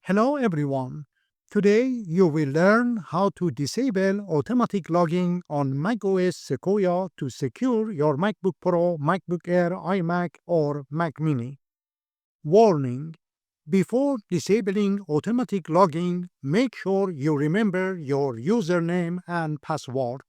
Hello everyone. Today you will learn how to disable automatic logging on macOS Sequoia to secure your MacBook Pro, MacBook Air, iMac, or Mac Mini. Warning: before disabling automatic logging, make sure you remember your username and password.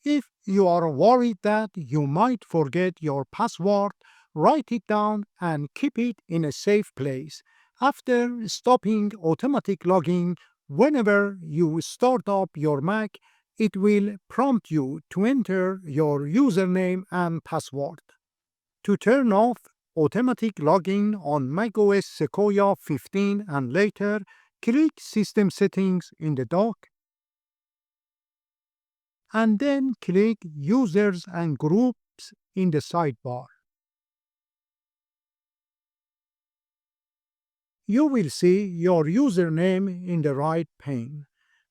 If you are worried that you might forget your password, write it down and keep it in a safe place. After stopping automatic logging, whenever you start up your Mac, it will prompt you to enter your username and password. To turn off automatic logging on macOS Sequoia 15 and later, click System Settings in the dock and then click Users and Groups in the sidebar. You will see your username in the right pane.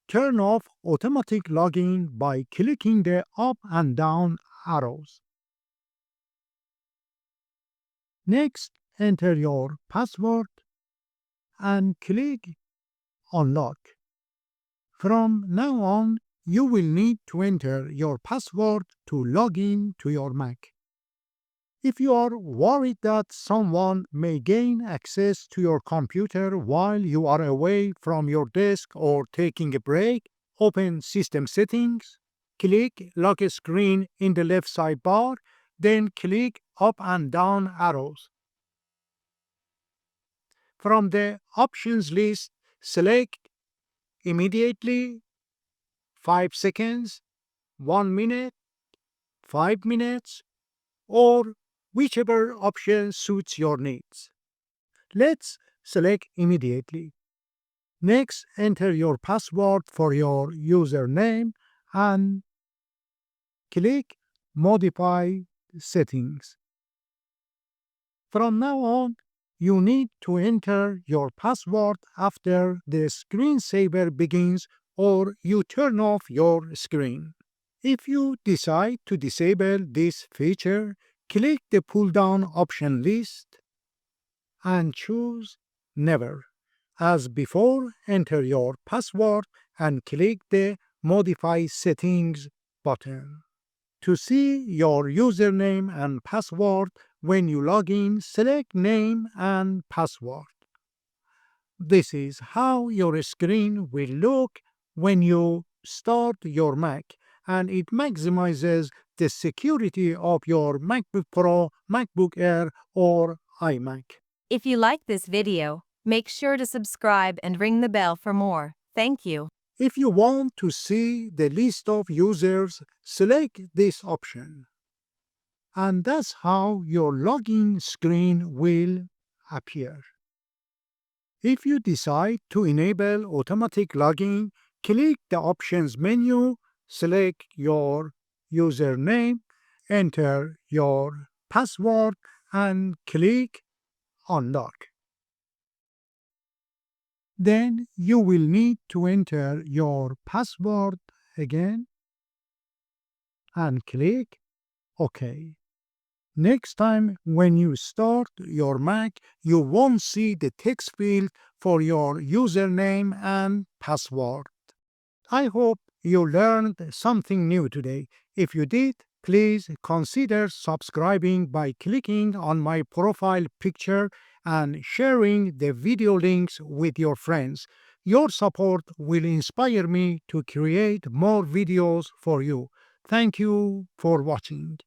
Turn off automatic login by clicking the up and down arrows. Next, enter your password and click Unlock. From now on, you will need to enter your password to log in to your Mac. If you are worried that someone may gain access to your computer while you are away from your desk or taking a break, open System Settings, click Lock Screen in the left sidebar, then click up and down arrows. From the options list, select Immediately, 5 seconds, 1 minute, 5 minutes, or whichever option suits your needs. Let's select Immediately. Next, enter your password for your username and click Modify Settings. From now on, you need to enter your password after the screensaver begins or you turn off your screen. If you decide to disable this feature, click the pull-down option list and choose Never. As before, enter your password and click the Modify Settings button. To see your username and password when you log in, select Name and Password. This is how your screen will look when you start your Mac, and it maximizes the security of your MacBook Pro, MacBook Air, or iMac. If you like this video, make sure to subscribe and ring the bell for more. Thank you. If you want to see the list of users, select this option. And that's how your login screen will appear. If you decide to enable automatic logging, click the Options menu, select your username, enter your password, and click Unlock. Then you will need to enter your password again and click OK. Next time when you start your Mac, you won't see the text field for your username and password. I hope you learned something new today. If you did, please consider subscribing by clicking on my profile picture and sharing the video links with your friends. Your support will inspire me to create more videos for you. Thank you for watching.